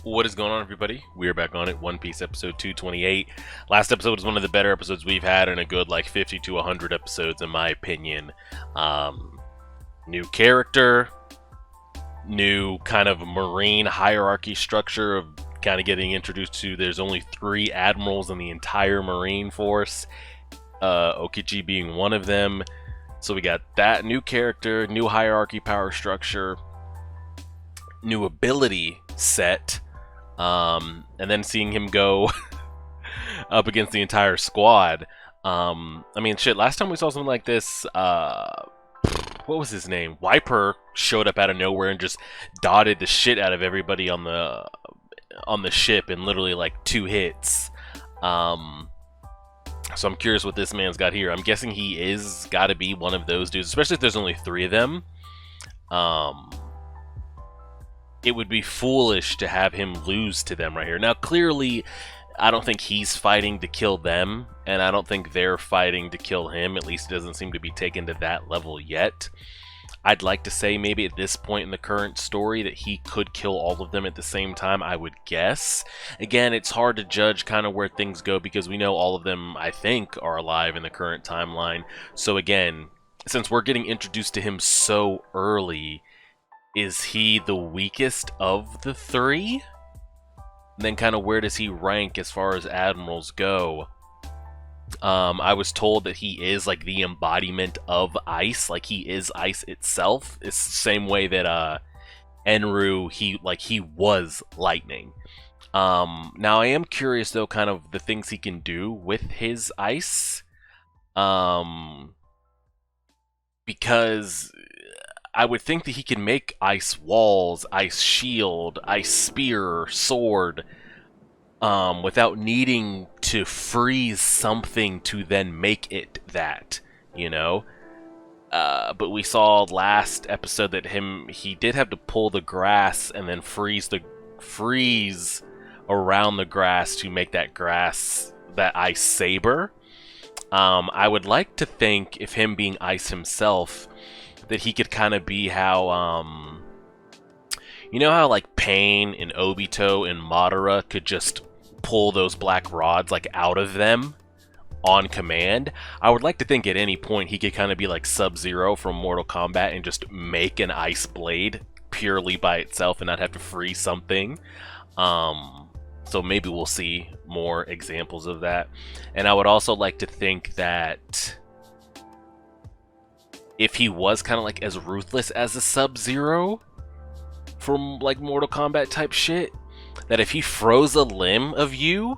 What is going on, everybody? We are back on it. One Piece episode 228. Last episode was one of the better episodes we've had in a good 50 to 100 episodes, in my opinion. New character, new kind of marine hierarchy structure of kind of getting introduced to. There's only 3 admirals in the entire marine force, Aokiji being one of them. So we got that new character, new hierarchy power structure, new ability set. And then seeing him go up against the entire squad. I mean, shit, last time we saw something like this, what was his name? Wiper showed up out of nowhere and just dotted the shit out of everybody on the ship in literally 2 hits. So I'm curious what this man's got here. I'm guessing he is got to be one of those dudes, especially if there's only 3 of them. It would be foolish to have him lose to them right here. Now, clearly, I don't think he's fighting to kill them, and I don't think they're fighting to kill him. At least it doesn't seem to be taken to that level yet. I'd like to say maybe at this point in the current story that he could kill all of them at the same time, I would guess. Again, it's hard to judge kind of where things go because we know all of them, I think, are alive in the current timeline. So again, since we're getting introduced to him so early, is he the weakest of the 3? And then kind of where does he rank as far as admirals go? I was told that he is the embodiment of ice, he is ice itself. It's the same way that Enru, he was lightning. Now I am curious though, kind of the things he can do with his ice, because I would think that he can make ice walls, ice shield, ice spear, sword, without needing to freeze something to then make it that, you know? But we saw last episode that he did have to pull the grass and then freeze around the grass to make that ice saber. I would like to think, if him being ice himself, that he could kind of be how, you know how Pain and Obito and Madara could just pull those black rods out of them on command? I would like to think at any point he could kind of be like Sub-Zero from Mortal Kombat and just make an ice blade purely by itself and not have to freeze something. So maybe we'll see more examples of that. And I would also like to think that if he was kind of as ruthless as a Sub-Zero from Mortal Kombat type shit, that if he froze a limb of you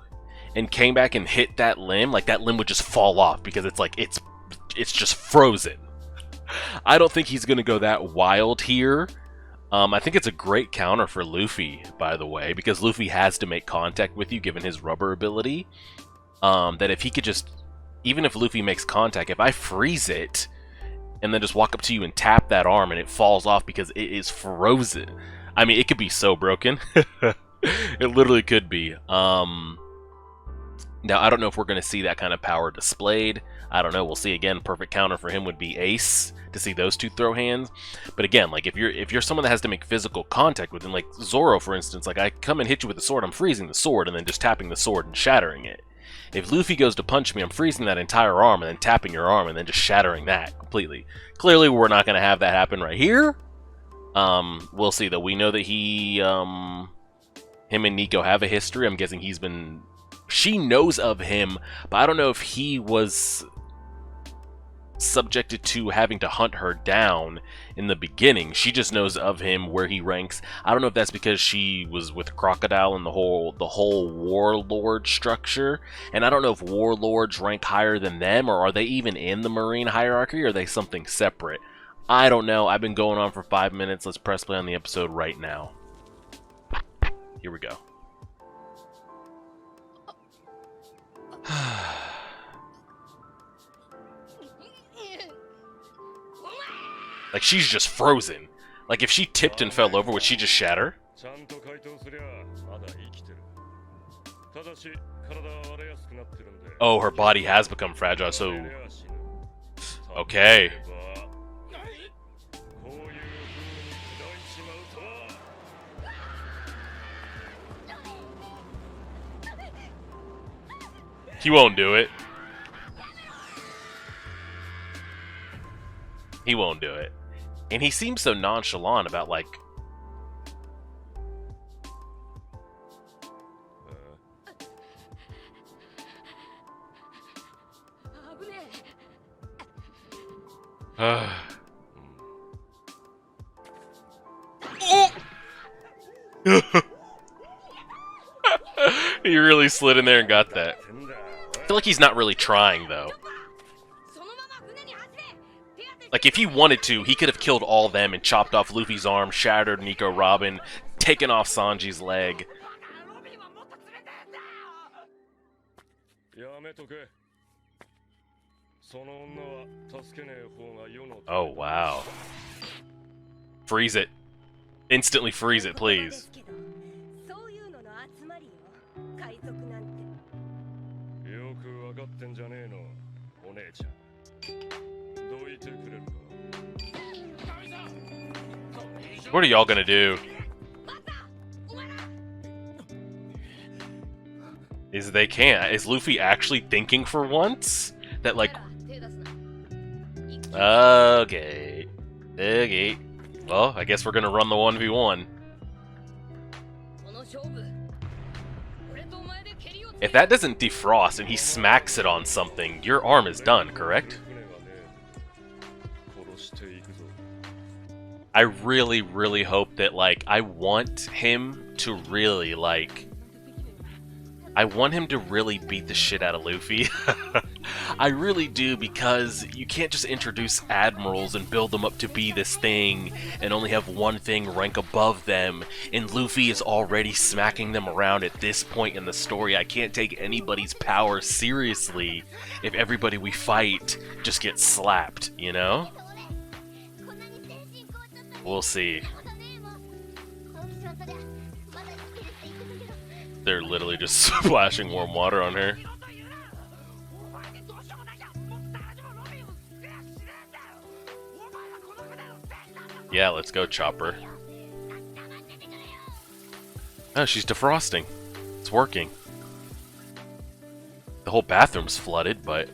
and came back and hit that limb, that limb would just fall off because it's just frozen. I don't think he's gonna go that wild here. I think it's a great counter for Luffy, by the way, because Luffy has to make contact with you given his rubber ability. That if he could just, even if Luffy makes contact, if I freeze it and then just walk up to you and tap that arm and it falls off because it is frozen. I mean, it could be so broken. It literally could be. Now, I don't know if we're going to see that kind of power displayed. I don't know. We'll see. Again, perfect counter for him would be Ace, to see those 2 throw hands. But again, if you're someone that has to make physical contact with him, like Zoro, for instance, I come and hit you with the sword, I'm freezing the sword and then just tapping the sword and shattering it. If Luffy goes to punch me, I'm freezing that entire arm and then tapping your arm and then just shattering that completely. Clearly, we're not going to have that happen right here. We'll see, though. We know that him and Nico have a history. I'm guessing she knows of him, but I don't know if he was subjected to having to hunt her down in the beginning. She just knows of him, where he ranks. I don't know if that's because she was with Crocodile and the whole warlord structure, and I don't know if warlords rank higher than them, or are they even in the marine hierarchy, or are they something separate? I don't know. I've been going on for 5 minutes. Let's press play on the episode right now. Here we go. She's just frozen. If she tipped and fell over, would she just shatter? Oh, her body has become fragile, so... Okay. He won't do it. He won't do it. And he seems so nonchalant about, like... He really slid in there and got that. I feel like he's not really trying, though. Like, if he wanted to, he could have killed all them and chopped off Luffy's arm, shattered Nico Robin, taken off Sanji's leg. Oh, wow. Freeze it. Instantly freeze it, please. What are y'all gonna do? Is they can't. Is Luffy actually thinking for once? That, like... Okay. Okay. Well, I guess we're gonna run the 1v1. If that doesn't defrost and he smacks it on something, your arm is done, correct? I really, really hope that, like, I want him to really, like... I want him to really beat the shit out of Luffy. I really do, because you can't just introduce admirals and build them up to be this thing and only have one thing rank above them, and Luffy is already smacking them around at this point in the story. I can't take anybody's power seriously if everybody we fight just gets slapped, you know? We'll see. They're literally just splashing warm water on her. Yeah, let's go, Chopper. Oh, she's defrosting. It's working. The whole bathroom's flooded, but...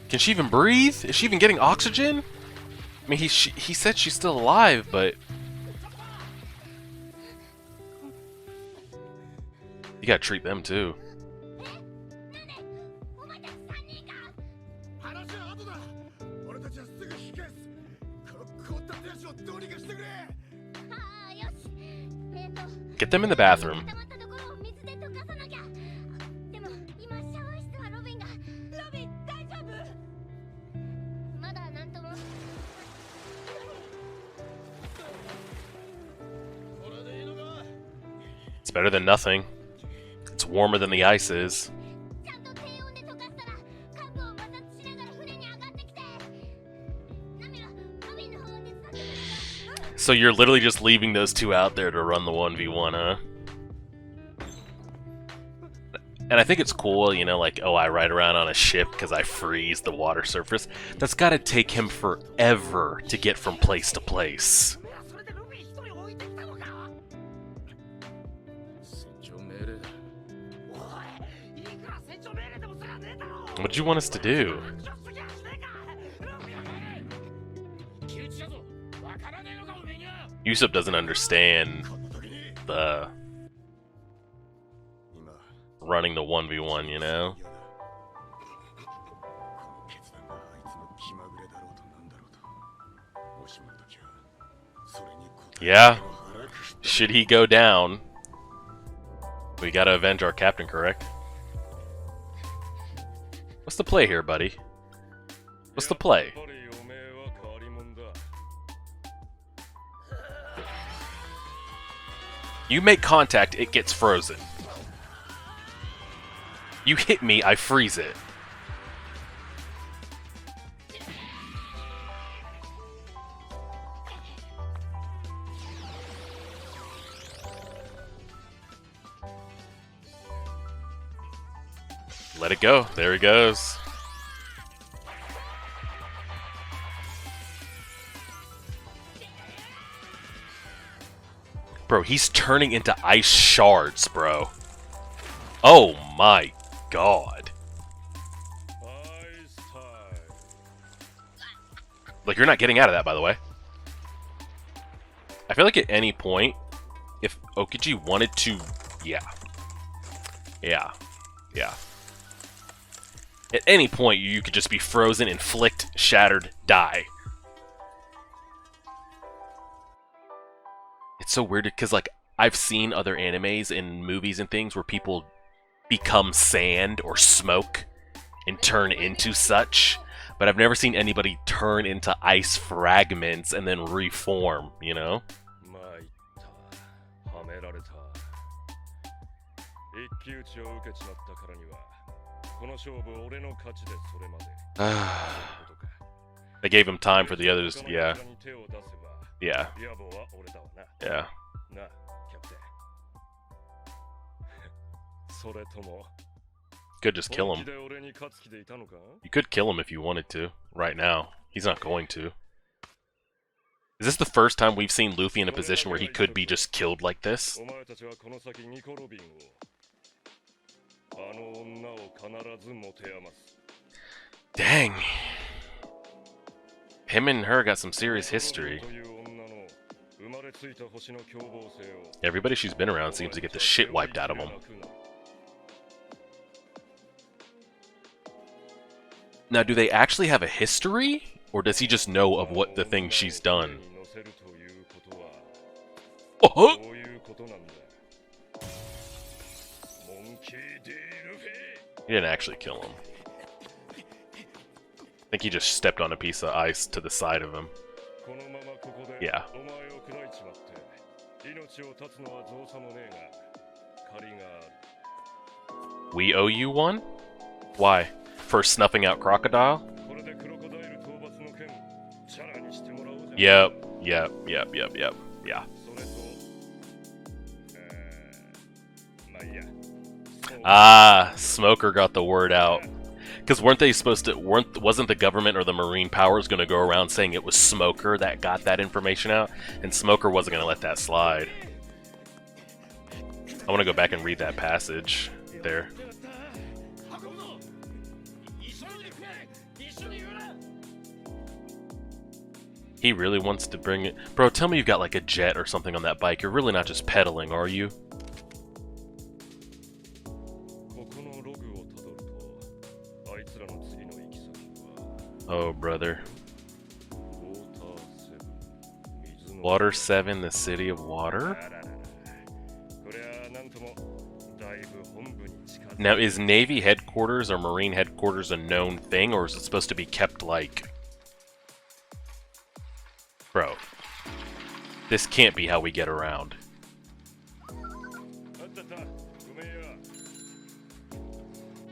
Can she even breathe? Is she even getting oxygen? I mean, he said she's still alive, but... You gotta treat them, too. Get them in the bathroom. It's better than nothing. It's warmer than the ice is. So you're literally just leaving those two out there to run the 1v1, huh? And I think it's cool, you know, like, oh, I ride around on a ship because I freeze the water surface. That's gotta take him forever to get from place to place. What do you want us to do? Usopp doesn't understand the running the 1v1, you know? Yeah. Should he go down, we gotta avenge our captain, correct? What's the play here, buddy? What's the play? You make contact, it gets frozen. You hit me, I freeze it. Let it go. There he goes. Bro, he's turning into ice shards, bro. Oh my god. Like, you're not getting out of that, by the way. I feel like at any point, if Aokiji wanted to... Yeah. At any point, you could just be frozen, inflict, shattered, die. It's so weird, because, like, I've seen other animes and movies and things where people become sand or smoke and turn into such, but I've never seen anybody turn into ice fragments and then reform, you know? They gave him time for the others, yeah. Yeah. Could just kill him. You could kill him if you wanted to, right now. He's not going to. Is this the first time we've seen Luffy in a position where he could be just killed like this? Dang. Him and her got some serious history. Everybody she's been around seems to get the shit wiped out of them. Now, do they actually have a history? Or does he just know of what the things she's done? Oh! He didn't actually kill him. I think he just stepped on a piece of ice to the side of him. Yeah. We owe you one? Why? For snuffing out Crocodile? Yep. Yeah. Ah, Smoker got the word out. Because weren't they supposed to... Wasn't the government or the marine powers going to go around saying it was Smoker that got that information out? And Smoker wasn't going to let that slide. I want to go back and read that passage there. He really wants to bring it... Bro, tell me you've got like a jet or something on that bike. You're really not just pedaling, are you? Oh, brother. Water 7, the city of water? Now, is Navy headquarters or Marine headquarters a known thing, or is it supposed to be kept like... Bro, this can't be how we get around.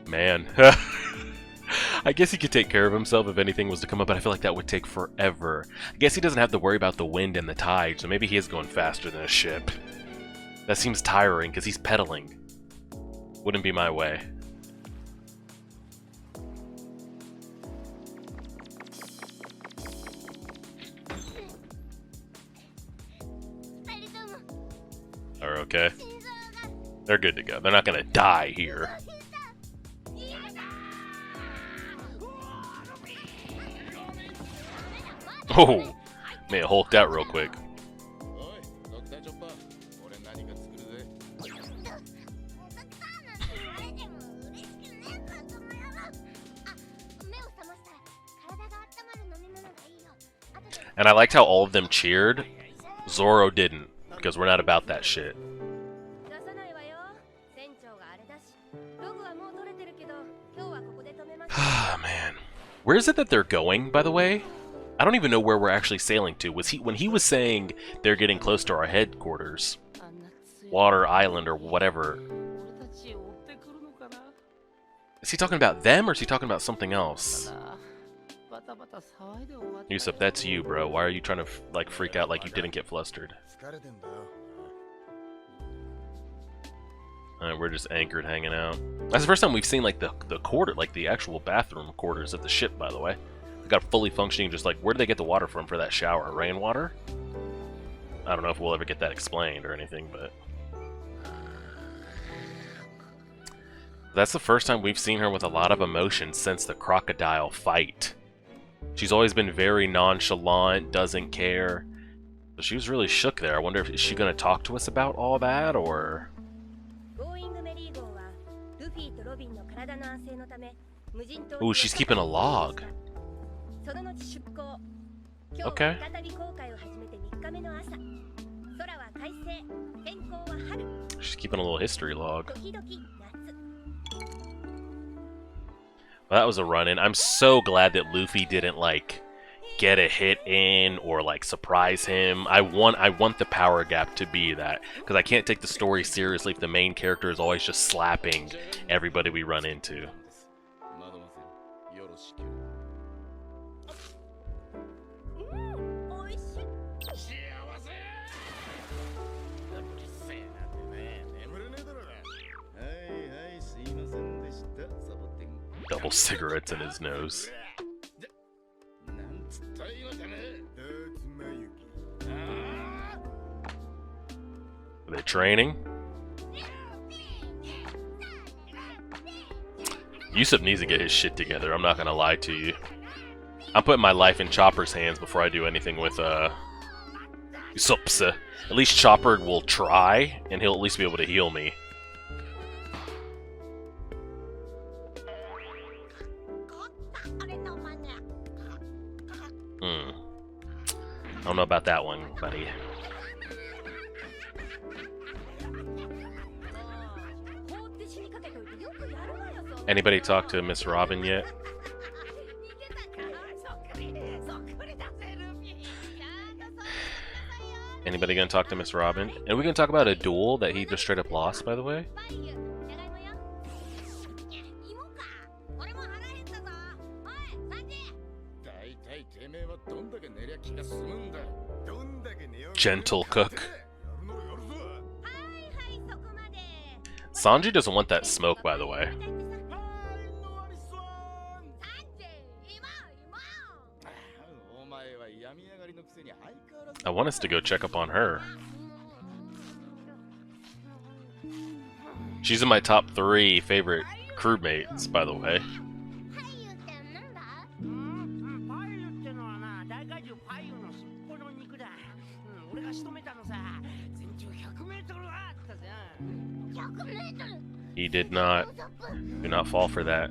Man. I guess he could take care of himself if anything was to come up, but I feel like that would take forever. I guess he doesn't have to worry about the wind and the tide, so maybe he is going faster than a ship. That seems tiring, because he's pedaling. Wouldn't be my way. Are okay? They're good to go. They're not gonna die here. Oh! May it hulked out real quick. And I liked how all of them cheered. Zoro didn't, because we're not about that shit. Man. Where is it that they're going, by the way? I don't even know where we're actually sailing to. Was he when he was saying they're getting close to our headquarters? Water Island or whatever. Is he talking about them or is he talking about something else? Yusuf, that's you, bro. Why are you trying to like freak out like you didn't get flustered? Alright, we're just anchored hanging out. That's the first time we've seen like the quarter, like the actual bathroom quarters of the ship, by the way. They got fully functioning, just like, where do they get the water from for that shower? Rainwater? I don't know if we'll ever get that explained or anything, but that's the first time we've seen her with a lot of emotion since the crocodile fight. She's always been very nonchalant, doesn't care. But she was really shook there. I wonder if is she going to talk to us about all that, or... Ooh, she's keeping a log. Okay. She's keeping a little history log. Well, that was a run-in. I'm so glad that Luffy didn't, like, get a hit in or, like, surprise him. I want the power gap to be that, because I can't take the story seriously if the main character is always just slapping everybody we run into. Double cigarettes in his nose. Are they training? Yusuf needs to get his shit together, I'm not gonna lie to you. I'm putting my life in Chopper's hands before I do anything with Yusuf. At least Chopper will try, and he'll at least be able to heal me. I don't know about that one, buddy. Anybody talk to Miss Robin yet? Anybody gonna talk to Miss Robin? And we can talk about a duel that he just straight up lost, by the way. Gentle cook. Sanji doesn't want that smoke, by the way. I want us to go check up on her. She's in my top 3 favorite crewmates, by the way. He did not. Do not fall for that.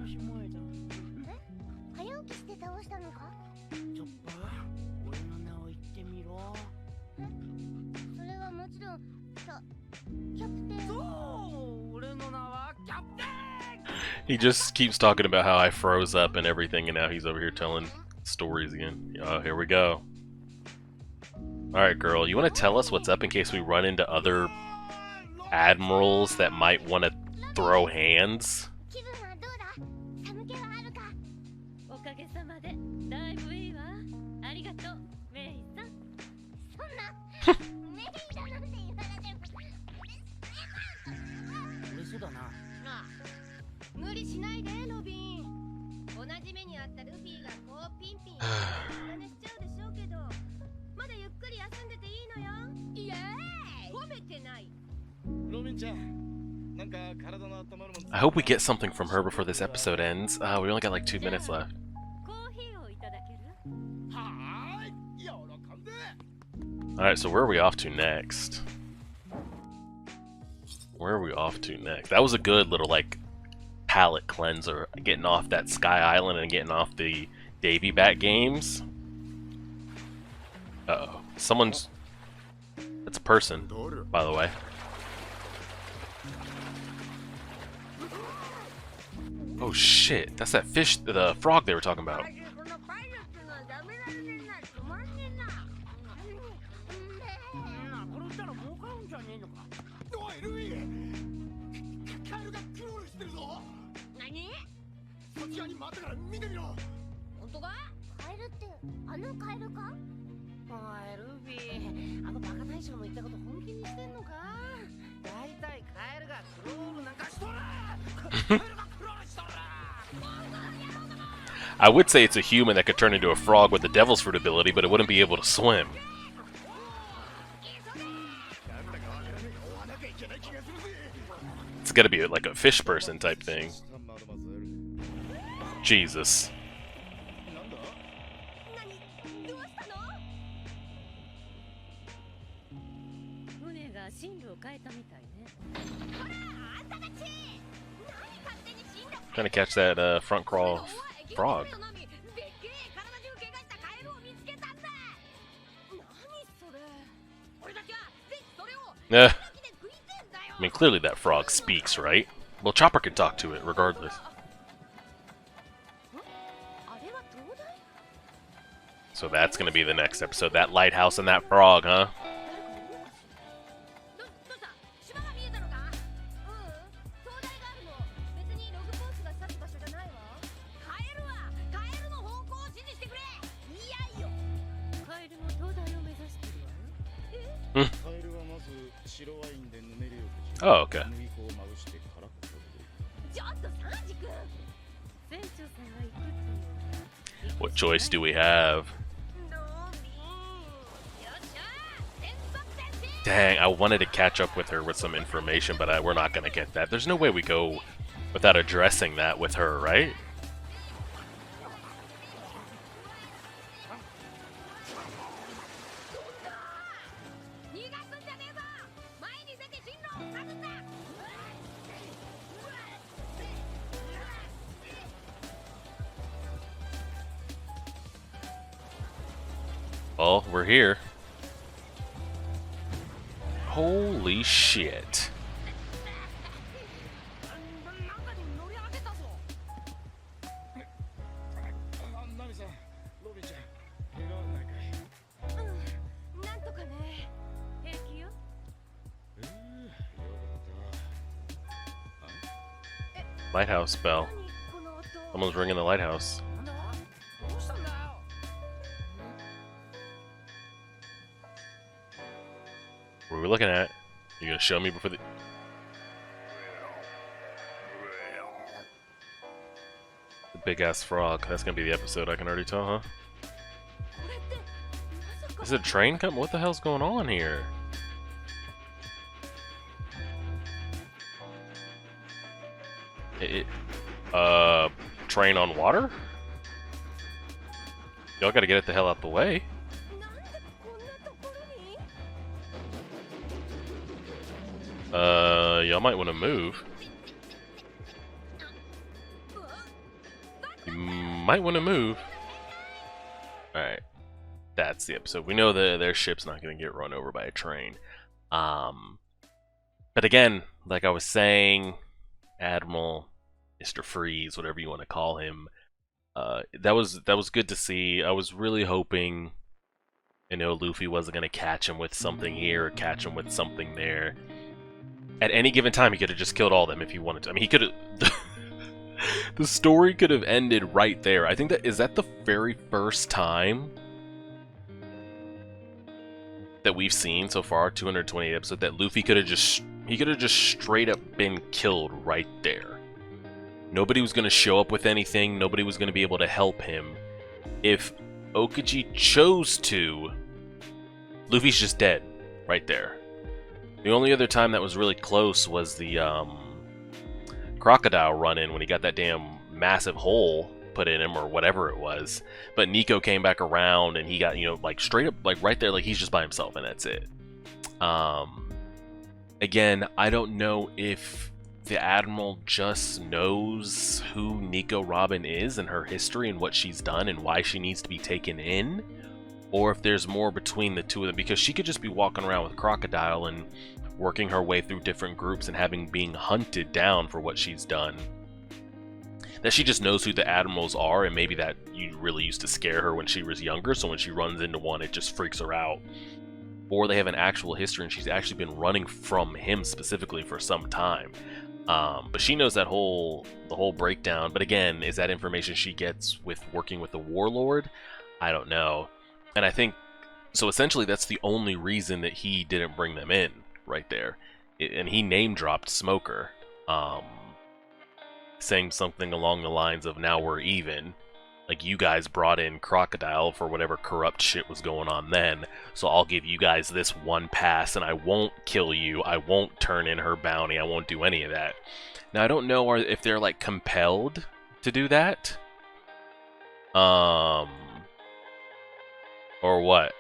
He just keeps talking about how I froze up and everything, and now he's over here telling stories again. Oh, here we go. Alright, girl, you want to tell us what's up in case we run into other admirals that might want to throw hands? I hope we get something from her before this episode ends. We only got like 2 minutes left. Alright, so where are we off to next? Where are we off to next? That was a good little, like, palate cleanser. Getting off that Sky Island and getting off the Davy Bat games. Uh-oh. Someone's... It's a person, by the way. Oh shit, that's that fish, the frog they were talking about. I would say it's a human that could turn into a frog with the devil's fruit ability, but it wouldn't be able to swim. gotta be like a fish person type thing. Jesus. Trying to catch that front crawl frog. I mean, clearly that frog speaks, right? Well, Chopper can talk to it, regardless. So that's gonna be the next episode. That lighthouse and that frog, huh? Oh, okay. What choice do we have? Dang, I wanted to catch up with her with some information, but we're not going to get that. There's no way we go without addressing that with her, right? Well, we're here. Holy shit. Lighthouse bell. Someone's ringing the lighthouse. What are we looking at? You gonna show me before the... The big-ass frog. That's gonna be the episode, I can already tell, huh? Is it a train coming? What the hell's going on here? Train on water? Y'all gotta get it the hell out the way. Y'all might want to move. You might want to move. Alright. That's the episode. We know that their ship's not going to get run over by a train. But again, like I was saying, Admiral, Mr. Freeze, whatever you want to call him, that was good to see. I was really hoping, Luffy wasn't going to catch him with something here or catch him with something there. At any given time, he could have just killed all of them if he wanted to. I mean, he could have... The story could have ended right there. I think is that the very first time that we've seen so far, 228 episodes, that Luffy could have just... He could have just straight up been killed right there. Nobody was going to show up with anything. Nobody was going to be able to help him. If Aokiji chose to, Luffy's just dead right there. The only other time that was really close was the crocodile run-in when he got that damn massive hole put in him or whatever it was. But Nico came back around and he got, like straight up, like right there, like he's just by himself and that's it. Again, I don't know if the Admiral just knows who Nico Robin is and her history and what she's done and why she needs to be taken in, or if there's more between the two of them, because she could just be walking around with Crocodile and working her way through different groups and being hunted down for what she's done. That she just knows who the Admirals are, and maybe that you really used to scare her when she was younger, so when she runs into one, it just freaks her out. Or they have an actual history and she's actually been running from him specifically for some time. But she knows the whole breakdown. But again, is that information she gets with working with the Warlord? I don't know. And I think, so essentially that's the only reason that he didn't bring them in right there. And he name-dropped Smoker, saying something along the lines of, now we're even. Like, you guys brought in Crocodile for whatever corrupt shit was going on then, so I'll give you guys this one pass, and I won't kill you, I won't turn in her bounty, I won't do any of that. Now, I don't know if they're, like, compelled to do that. Or what?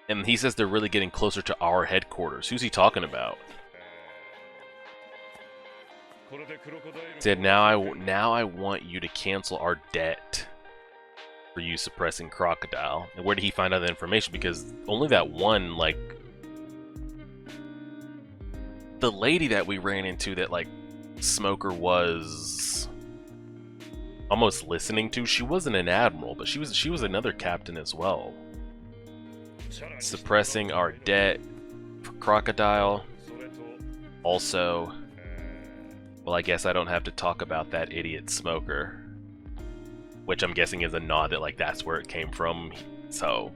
And he says they're really getting closer to our headquarters. Who's he talking about? He said, now I want you to cancel our debt for you suppressing Crocodile. And where did he find out that information? Because only that one, like, the lady that we ran into that, like, Smoker was almost listening to, she wasn't an admiral, but she was another captain as well. Suppressing our debt for Crocodile. Also, well, I guess I don't have to talk about that idiot Smoker, which I'm guessing is a nod that, like, that's where it came from. So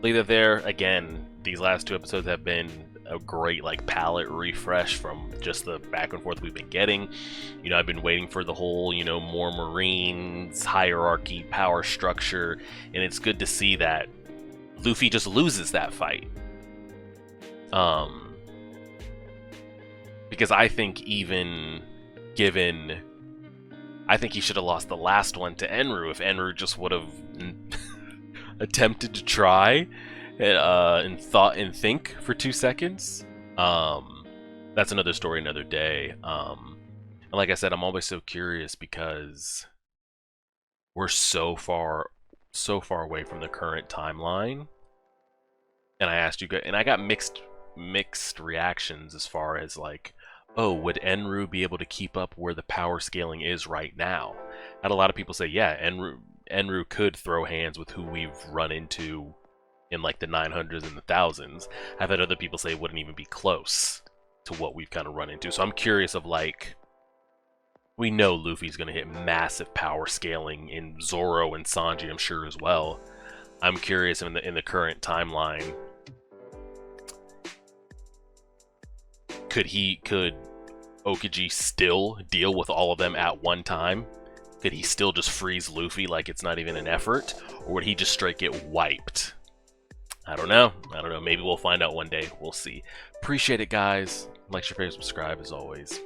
leave it there. Again, these last 2 episodes have been a great, like, palette refresh from just the back and forth we've been getting. You know, I've been waiting for the whole, you know, more Marines, hierarchy, power structure, and it's good to see that Luffy just loses that fight. Because I think even given, I think he should have lost the last one to Enru if Enru just would have attempted to try and thought and think for 2 seconds. That's another story, another day. And like I said, I'm always so curious because we're so far away from the current timeline. And I asked you guys, and I got mixed reactions as far as, like, oh, would Enru be able to keep up where the power scaling is right now? I had a lot of people say, yeah, Enru could throw hands with who we've run into in, like, the 900s and the 1000s. I've had other people say it wouldn't even be close to what we've kind of run into. So I'm curious of, like, we know Luffy's going to hit massive power scaling in Zoro and Sanji, I'm sure, as well. I'm curious in the current timeline, could Aokiji still deal with all of them at one time? Could he still just freeze Luffy like it's not even an effort? Or would he just straight get wiped? I don't know. Maybe we'll find out one day. We'll see. Appreciate it, guys. Like, share, favorite, subscribe as always.